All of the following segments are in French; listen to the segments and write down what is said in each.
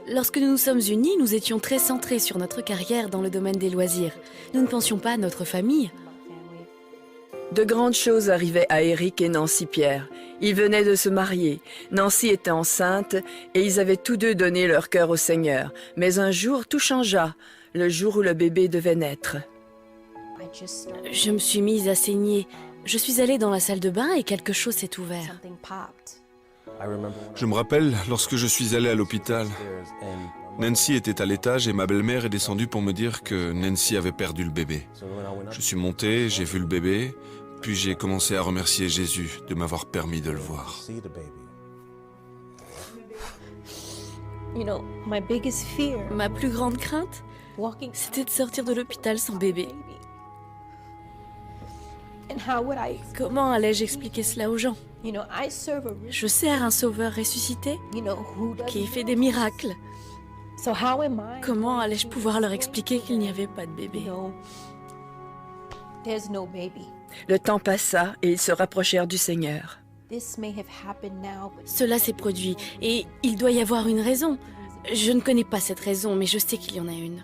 Lorsque nous nous sommes unis, nous étions très centrés sur notre carrière dans le domaine des loisirs. Nous ne pensions pas à notre famille. De grandes choses arrivaient à Eric et Nancy Pierre. Ils venaient de se marier. Nancy était enceinte et ils avaient tous deux donné leur cœur au Seigneur. Mais un jour, tout changea, le jour où le bébé devait naître. Je me suis mise à saigner. Je suis allée dans la salle de bain et quelque chose s'est ouvert. Je me rappelle lorsque je suis allé à l'hôpital. Nancy était à l'étage et ma belle-mère est descendue pour me dire que Nancy avait perdu le bébé. Je suis monté, j'ai vu le bébé, puis j'ai commencé à remercier Jésus de m'avoir permis de le voir. Ma plus grande crainte, c'était de sortir de l'hôpital sans bébé. Comment allais-je expliquer cela aux gens? Je sers un sauveur ressuscité qui fait des miracles. Comment allais-je pouvoir leur expliquer qu'il n'y avait pas de bébé? Le temps passa et ils se rapprochèrent du Seigneur. Cela s'est produit et il doit y avoir une raison. Je ne connais pas cette raison, mais je sais qu'il y en a une.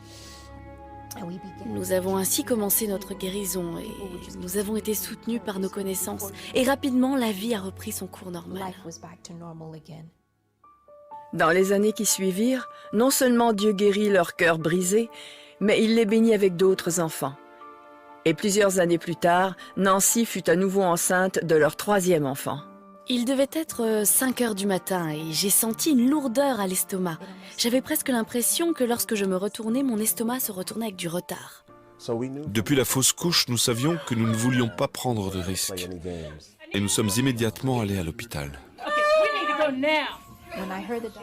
Nous avons ainsi commencé notre guérison et nous avons été soutenus par nos connaissances. Et rapidement, la vie a repris son cours normal. Dans les années qui suivirent, non seulement Dieu guérit leur cœur brisé, mais il les bénit avec d'autres enfants. Et plusieurs années plus tard, Nancy fut à nouveau enceinte de leur troisième enfant. Il devait être 5 heures du matin et j'ai senti une lourdeur à l'estomac. J'avais presque l'impression que lorsque je me retournais, mon estomac se retournait avec du retard. Depuis la fausse couche, nous savions que nous ne voulions pas prendre de risques. Et nous sommes immédiatement allés à l'hôpital.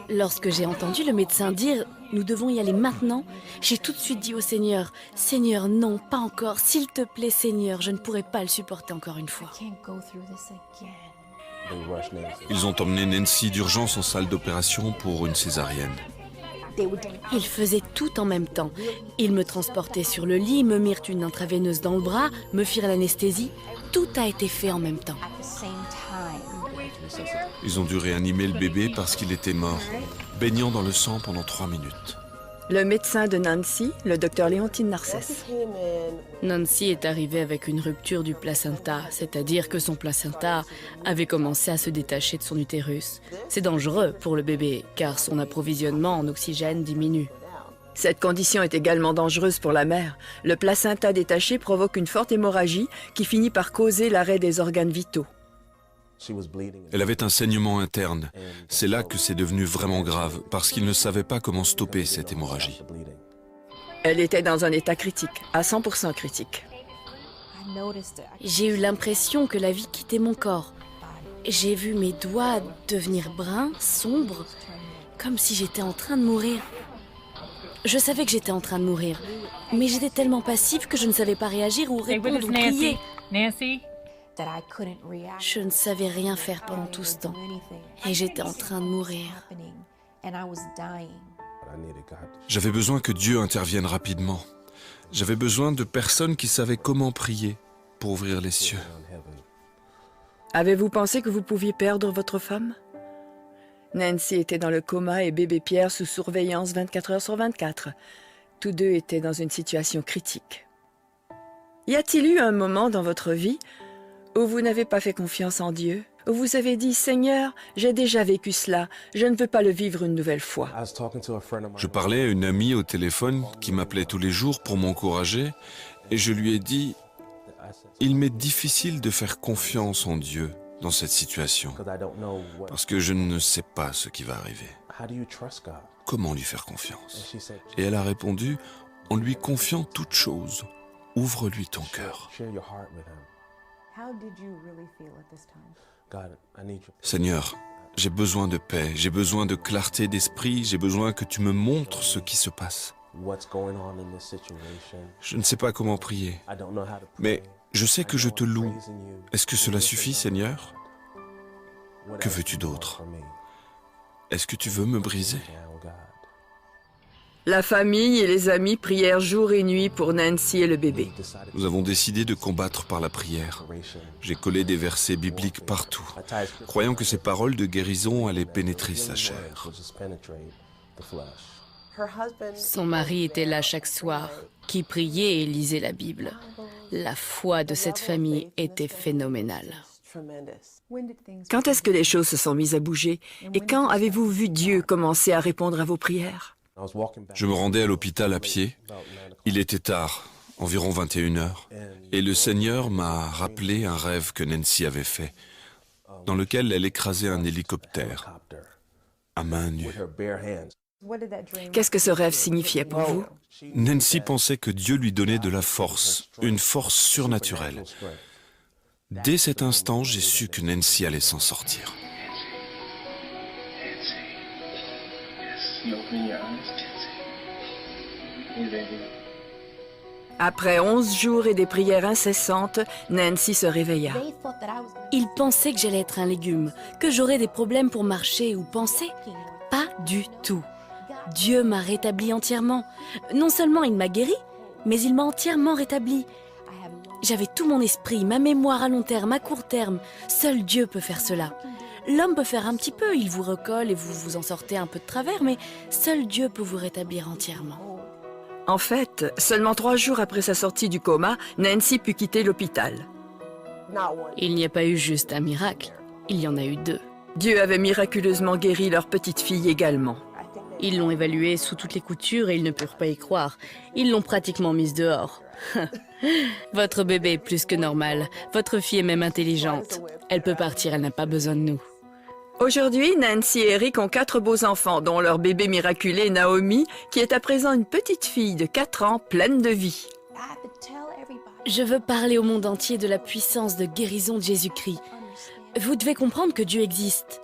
Lorsque j'ai entendu le médecin dire « Nous devons y aller maintenant », j'ai tout de suite dit au Seigneur « Seigneur, non, pas encore. S'il te plaît, Seigneur, je ne pourrai pas le supporter encore une fois. » Ils ont emmené Nancy d'urgence en salle d'opération pour une césarienne. Ils faisaient tout en même temps. Ils me transportaient sur le lit, me mirent une intraveineuse dans le bras, me firent l'anesthésie. Tout a été fait en même temps. Ils ont dû réanimer le bébé parce qu'il était mort, baignant dans le sang pendant 3 minutes. Le médecin de Nancy, le docteur Léontine Narcisse. Nancy est arrivée avec une rupture du placenta, c'est-à-dire que son placenta avait commencé à se détacher de son utérus. C'est dangereux pour le bébé, car son approvisionnement en oxygène diminue. Cette condition est également dangereuse pour la mère. Le placenta détaché provoque une forte hémorragie qui finit par causer l'arrêt des organes vitaux. Elle avait un saignement interne. C'est là que c'est devenu vraiment grave, parce qu'ils ne savaient pas comment stopper cette hémorragie. Elle était dans un état critique, à 100% critique. J'ai eu l'impression que la vie quittait mon corps. J'ai vu mes doigts devenir bruns, sombres, comme si j'étais en train de mourir. Je savais que j'étais en train de mourir, mais j'étais tellement passive que je ne savais pas réagir ou répondre ou crier. Nancy? Je ne savais rien faire pendant tout ce temps, et j'étais en train de mourir. J'avais besoin que Dieu intervienne rapidement. J'avais besoin de personnes qui savaient comment prier pour ouvrir les cieux. Avez-vous pensé que vous pouviez perdre votre femme? Nancy était dans le coma et bébé Pierre sous surveillance 24 heures sur 24. Tous deux étaient dans une situation critique. Y a-t-il eu un moment dans votre vie où vous n'avez pas fait confiance en Dieu, où vous avez dit « Seigneur, j'ai déjà vécu cela, je ne veux pas le vivre une nouvelle fois ». Je parlais à une amie au téléphone qui m'appelait tous les jours pour m'encourager et je lui ai dit « Il m'est difficile de faire confiance en Dieu dans cette situation parce que je ne sais pas ce qui va arriver. Comment lui faire confiance ?» Et elle a répondu « En lui confiant toute chose, ouvre-lui ton cœur. » Seigneur, j'ai besoin de paix, j'ai besoin de clarté d'esprit, j'ai besoin que tu me montres ce qui se passe. Je ne sais pas comment prier, mais je sais que je te loue. Est-ce que cela suffit, Seigneur? Que veux-tu d'autre? Est-ce que tu veux me briser? La famille et les amis prièrent jour et nuit pour Nancy et le bébé. Nous avons décidé de combattre par la prière. J'ai collé des versets bibliques partout, croyant que ces paroles de guérison allaient pénétrer sa chair. Son mari était là chaque soir, qui priait et lisait la Bible. La foi de cette famille était phénoménale. Quand est-ce que les choses se sont mises à bouger? Et quand avez-vous vu Dieu commencer à répondre à vos prières? Je me rendais à l'hôpital à pied. Il était tard, environ 21 heures. Et le Seigneur m'a rappelé un rêve que Nancy avait fait, dans lequel elle écrasait un hélicoptère à main nue. Qu'est-ce que ce rêve signifiait pour vous? Nancy pensait que Dieu lui donnait de la force, une force surnaturelle. Dès cet instant, j'ai su que Nancy allait s'en sortir. Après 11 jours et des prières incessantes, Nancy se réveilla. Ils pensaient que j'allais être un légume, que j'aurais des problèmes pour marcher ou penser. Pas du tout. Dieu m'a rétabli entièrement. Non seulement il m'a guéri, mais il m'a entièrement rétabli. J'avais tout mon esprit, ma mémoire à long terme, à court terme. Seul Dieu peut faire cela. L'homme peut faire un petit peu, il vous recolle et vous vous en sortez un peu de travers, mais seul Dieu peut vous rétablir entièrement. En fait, seulement 3 jours après sa sortie du coma, Nancy put quitter l'hôpital. Il n'y a pas eu juste un miracle, il y en a eu 2. Dieu avait miraculeusement guéri leur petite fille également. Ils l'ont évaluée sous toutes les coutures et ils ne purent pas y croire. Ils l'ont pratiquement mise dehors. Votre bébé est plus que normal. Votre fille est même intelligente. Elle peut partir, elle n'a pas besoin de nous. Aujourd'hui, Nancy et Eric ont 4 beaux enfants, dont leur bébé miraculé Naomi, qui est à présent une petite fille de 4 ans pleine de vie. Je veux parler au monde entier de la puissance de guérison de Jésus-Christ. Vous devez comprendre que Dieu existe.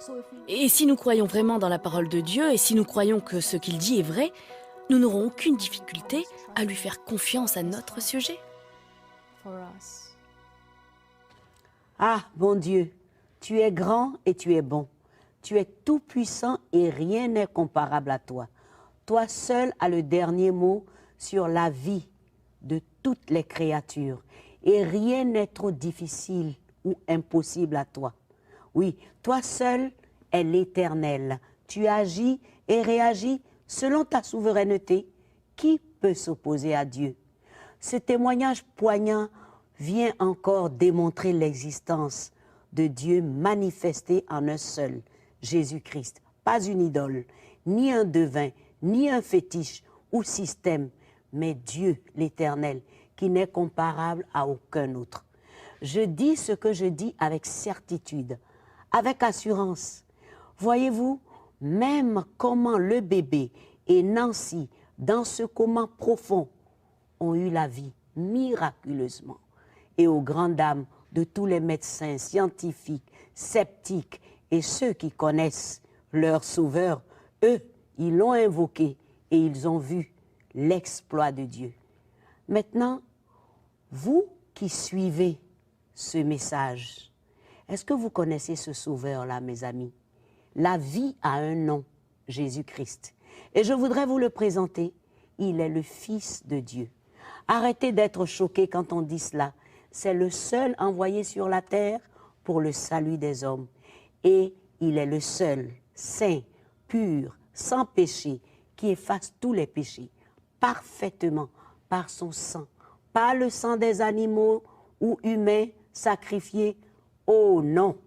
Et si nous croyons vraiment dans la parole de Dieu, et si nous croyons que ce qu'il dit est vrai, nous n'aurons aucune difficulté à lui faire confiance à notre sujet. Ah, bon Dieu, tu es grand et tu es bon. Tu es tout-puissant et rien n'est comparable à toi. Toi seul as le dernier mot sur la vie de toutes les créatures. Et rien n'est trop difficile ou impossible à toi. Oui, toi seul est l'Éternel. Tu agis et réagis selon ta souveraineté. Qui peut s'opposer à Dieu? Ce témoignage poignant vient encore démontrer l'existence de Dieu manifesté en un seul, Jésus-Christ. Pas une idole, ni un devin, ni un fétiche ou système, mais Dieu, l'Éternel, qui n'est comparable à aucun autre. Je dis ce que je dis avec certitude, avec assurance. Voyez-vous, même comment le bébé et Nancy, dans ce coma profond, ont eu la vie miraculeusement. Et aux grandes dames de tous les médecins, scientifiques, sceptiques et ceux qui connaissent leur Sauveur, eux, ils l'ont invoqué et ils ont vu l'exploit de Dieu. Maintenant, vous qui suivez ce message, est-ce que vous connaissez ce Sauveur-là, mes amis? La vie a un nom, Jésus-Christ. Et je voudrais vous le présenter. Il est le Fils de Dieu. Arrêtez d'être choqués quand on dit cela. C'est le seul envoyé sur la terre pour le salut des hommes. Et il est le seul, saint, pur, sans péché, qui efface tous les péchés, parfaitement par son sang. Pas le sang des animaux ou humains sacrifiés. Oh non,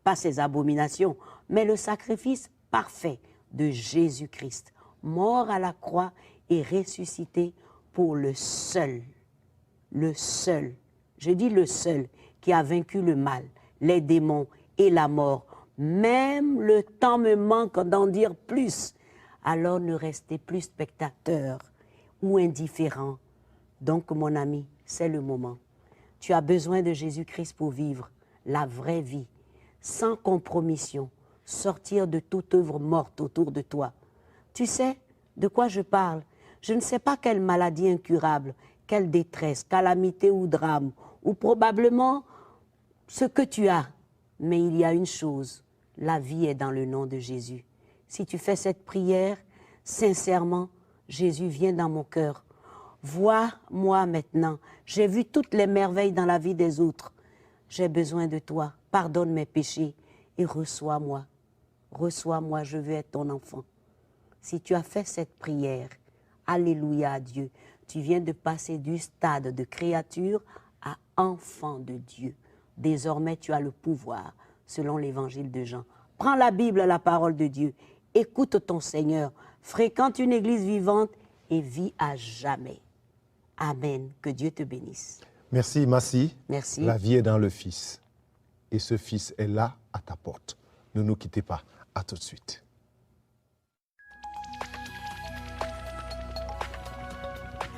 pas ces abominations, mais le sacrifice parfait de Jésus-Christ, mort à la croix et ressuscité pour le seul, je dis le seul, qui a vaincu le mal, les démons et la mort. Même le temps me manque d'en dire plus. Alors ne restez plus spectateur ou indifférent. Donc mon ami, c'est le moment. Tu as besoin de Jésus-Christ pour vivre la vraie vie, sans compromission, sortir de toute œuvre morte autour de toi. Tu sais de quoi je parle? Je ne sais pas quelle maladie incurable, quelle détresse, calamité ou drame, ou probablement ce que tu as. Mais il y a une chose, la vie est dans le nom de Jésus. Si tu fais cette prière, sincèrement, Jésus vient dans mon cœur. Vois-moi maintenant, j'ai vu toutes les merveilles dans la vie des autres. J'ai besoin de toi, pardonne mes péchés et reçois-moi. Reçois-moi, je veux être ton enfant. Si tu as fait cette prière, alléluia à Dieu, tu viens de passer du stade de créature à enfant de Dieu. Désormais, tu as le pouvoir, selon l'évangile de Jean. Prends la Bible, la parole de Dieu. Écoute ton Seigneur. Fréquente une église vivante et vis à jamais. Amen. Que Dieu te bénisse. Merci, Massi. Merci. La vie est dans le Fils. Et ce Fils est là, à ta porte. Ne nous quittez pas. À tout de suite.